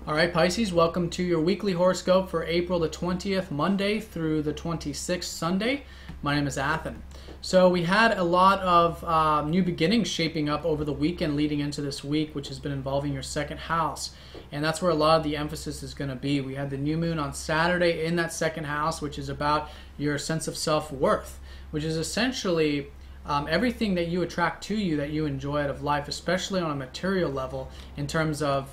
All right, Pisces, welcome to your weekly horoscope for April the 20th, Monday through the 26th, Sunday. My name is Athen. So we had a lot of new beginnings shaping up over the weekend leading into this week, which has been involving your second house. And that's where a lot of the emphasis is going to be. We had the new moon on Saturday in that second house, which is about your sense of self-worth, which is essentially everything that you attract to you that you enjoy out of life, especially on a material level, in terms of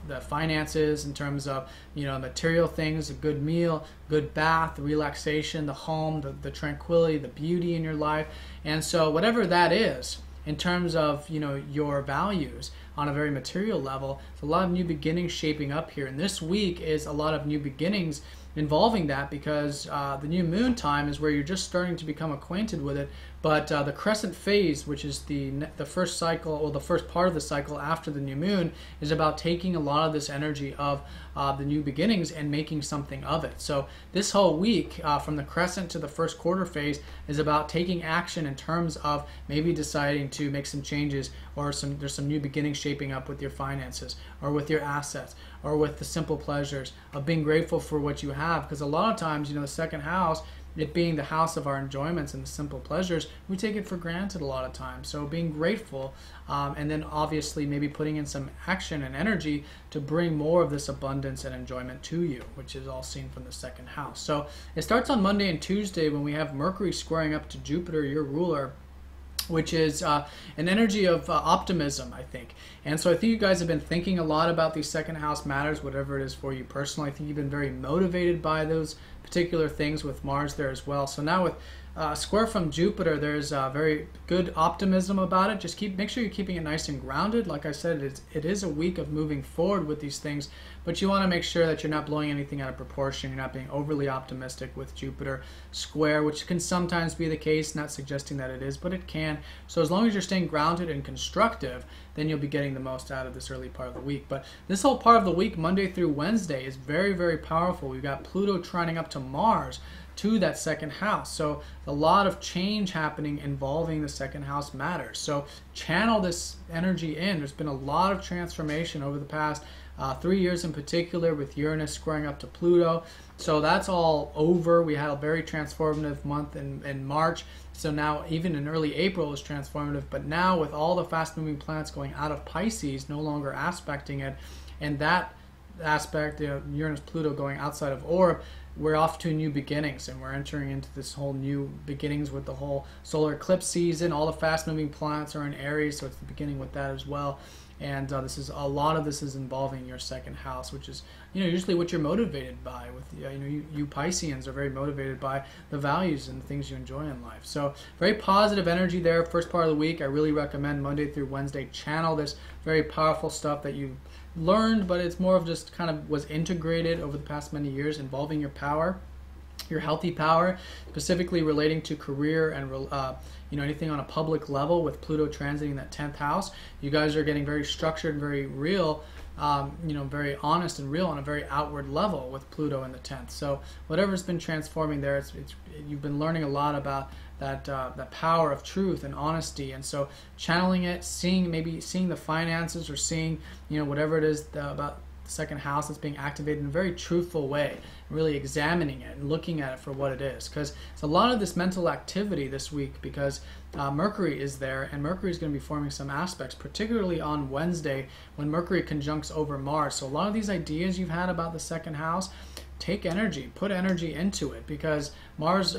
the finances, in terms of material things, a good meal, good bath, the relaxation, the home, the tranquility, the beauty in your life. And so whatever that is in terms of your values on a very material level, it's a lot of new beginnings shaping up here. And this week is a lot of new beginnings involving that, because the new moon time is where you're just starting to become acquainted with it. But the crescent phase, which is the first cycle, or the first part of the cycle after the new moon, is about taking a lot of this energy of the new beginnings and making something of it. So this whole week, from the crescent to the first quarter phase, is about taking action in terms of maybe deciding to make some changes, or there's some new beginnings shaping up with your finances, or with your assets, or with the simple pleasures of being grateful for what you have. Because a lot of times, the second house, it being the house of our enjoyments and the simple pleasures, we take it for granted a lot of times. So being grateful, and then obviously maybe putting in some action and energy to bring more of this abundance and enjoyment to you, which is all seen from the second house. So it starts on Monday and Tuesday when we have Mercury squaring up to Jupiter, your ruler, which is an energy of optimism, I think. And so I think you guys have been thinking a lot about these second house matters, whatever it is for you personally. I think you've been very motivated by those particular things with Mars there as well. So now with square from Jupiter, there's very good optimism about it. Just make sure you're keeping it nice and grounded. Like I said, it is a week of moving forward with these things, but you want to make sure that you're not blowing anything out of proportion. You're not being overly optimistic with Jupiter square, which can sometimes be the case, not suggesting that it is, but it can. So as long as you're staying grounded and constructive, then you'll be getting the most out of this early part of the week. But this whole part of the week, Monday through Wednesday, is very, very powerful. We've got Pluto trining up to Mars to that second house. So a lot of change happening involving the second house matters. So channel this energy in. There's been a lot of transformation over the past 3 years in particular, with Uranus squaring up to Pluto. So that's all over. We had a very transformative month in March. So now even in early April was transformative. But now with all the fast moving planets going out of Pisces, no longer aspecting it, and that aspect, Uranus Pluto going outside of orb, we're off to new beginnings, and we're entering into this whole new beginnings with the whole solar eclipse season. All the fast moving planets are in Aries, so it's the beginning with that as well. And this is a lot of this is involving your second house, which is usually what you're motivated by. With you Pisceans are very motivated by the values and the things you enjoy in life. So very positive energy there. First part of the week, I really recommend Monday through Wednesday. Channel this very powerful stuff that you learned, but it's more of just kind of was integrated over the past many years, involving your power, your healthy power, specifically relating to career and anything on a public level. With Pluto transiting that 10th house, you guys are getting very structured and very real, very honest and real on a very outward level with Pluto in the 10th. So whatever's been transforming there, you've been learning a lot about that power of truth and honesty. And so channeling it, seeing the finances, or seeing whatever it is about the second house that's being activated in a very truthful way, really examining it and looking at it for what it is. Because it's a lot of this mental activity this week, because Mercury is there, and Mercury is going to be forming some aspects, particularly on Wednesday when Mercury conjuncts over Mars. So a lot of these ideas you've had about the second house, take energy, put energy into it, because Mars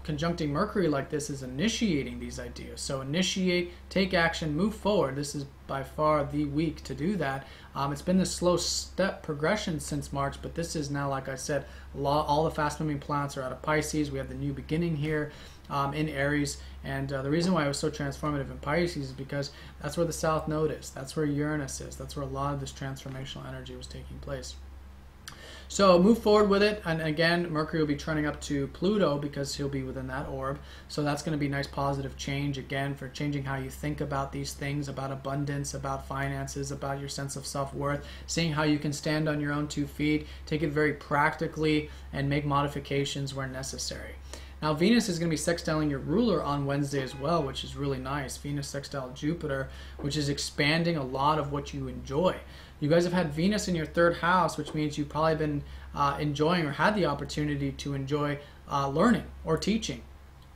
conjuncting Mercury like this is initiating these ideas. So initiate, take action, move forward. This is by far the week to do that. It's been this slow step progression since March, but this is now, like I said, all the fast moving planets are out of Pisces. We have the new beginning here in Aries, and the reason why it was so transformative in Pisces is because that's where the South Node is. That's where Uranus is. That's where a lot of this transformational energy was taking place. So move forward with it, and again, Mercury will be trending up to Pluto because he'll be within that orb. So that's going to be nice positive change, again, for changing how you think about these things, about abundance, about finances, about your sense of self-worth, seeing how you can stand on your own 2 feet, take it very practically, and make modifications where necessary. Now Venus is going to be sextiling your ruler on Wednesday as well, which is really nice. Venus sextile Jupiter, which is expanding a lot of what you enjoy. You guys have had Venus in your third house, which means you've probably been enjoying or had the opportunity to enjoy learning or teaching,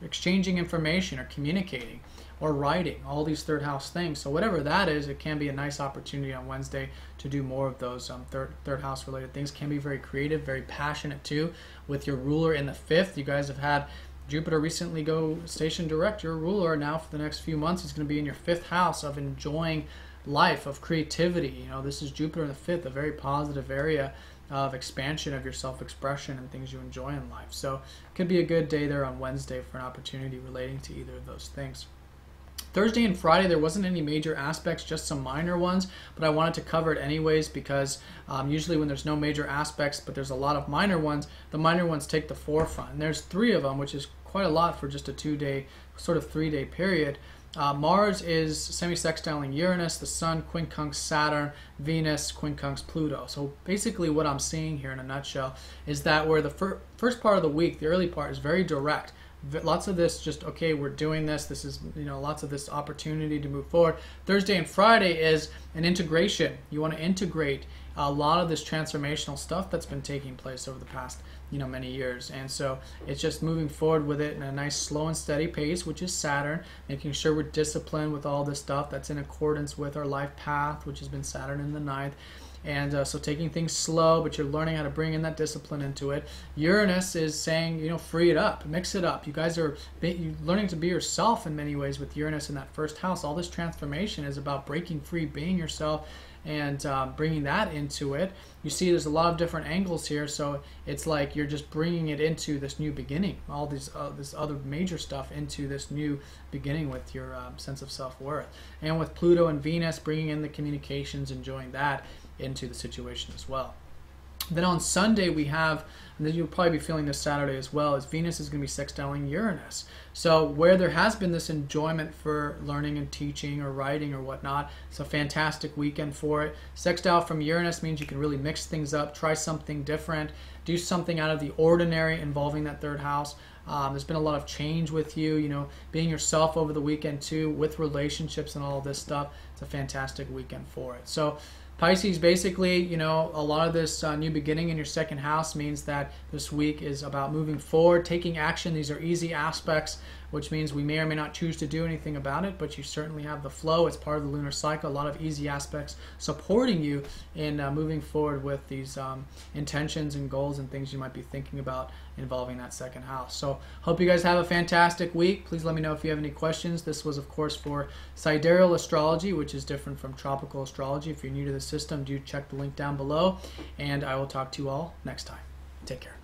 exchanging information or communicating or writing, all these third house things. So whatever that is, it can be a nice opportunity on Wednesday to do more of those third house related things. Can be very creative, very passionate too, with your ruler in the fifth. You guys have had Jupiter recently go station direct. Your ruler now for the next few months is going to be in your fifth house of enjoying life, of creativity. This is Jupiter in the fifth, a very positive area of expansion of your self-expression and things you enjoy in life. So it could be a good day there on Wednesday for an opportunity relating to either of those things. Thursday and Friday, there wasn't any major aspects, just some minor ones, but I wanted to cover it anyways because usually when there's no major aspects, but there's a lot of minor ones, the minor ones take the forefront. And there's 3 of them, which is quite a lot for just a 2-day, sort of 3-day period. Mars is semi-sextiling Uranus, the Sun quincunx Saturn, Venus quincunx Pluto. So basically what I'm seeing here in a nutshell is that where the first part of the week, the early part, is very direct. Lots of this just, okay, we're doing this. This is, lots of this opportunity to move forward. Thursday and Friday is an integration. You want to integrate a lot of this transformational stuff that's been taking place over the past, many years. And so it's just moving forward with it in a nice slow and steady pace, which is Saturn, making sure we're disciplined with all this stuff that's in accordance with our life path, which has been Saturn in the ninth. And so taking things slow, but you're learning how to bring in that discipline into it. Uranus is saying, free it up, mix it up. You guys are learning to be yourself in many ways with Uranus in that first house. All this transformation is about breaking free, being yourself, and bringing that into it. You see there's a lot of different angles here, so it's like you're just bringing it into this new beginning, all this other major stuff into this new beginning with your sense of self-worth. And with Pluto and Venus, bringing in the communications, enjoying that into the situation as well. Then on Sunday we have, and then you'll probably be feeling this Saturday as well, is Venus is going to be sextiling Uranus. So where there has been this enjoyment for learning and teaching or writing or whatnot, it's a fantastic weekend for it. Sextile from Uranus means you can really mix things up, try something different, do something out of the ordinary involving that third house. There's been a lot of change with you, being yourself over the weekend too, with relationships and all of this stuff. It's a fantastic weekend for it. So Pisces, basically, a lot of this new beginning in your second house means that this week is about moving forward, taking action. These are easy aspects, which means we may or may not choose to do anything about it, but you certainly have the flow. It's part of the lunar cycle. A lot of easy aspects supporting you in moving forward with these intentions and goals and things you might be thinking about involving that second house. So hope you guys have a fantastic week. Please let me know if you have any questions. This was, of course, for Sidereal Astrology, which is different from tropical astrology. If you're new to the system, do check the link down below, and I will talk to you all next time. Take care.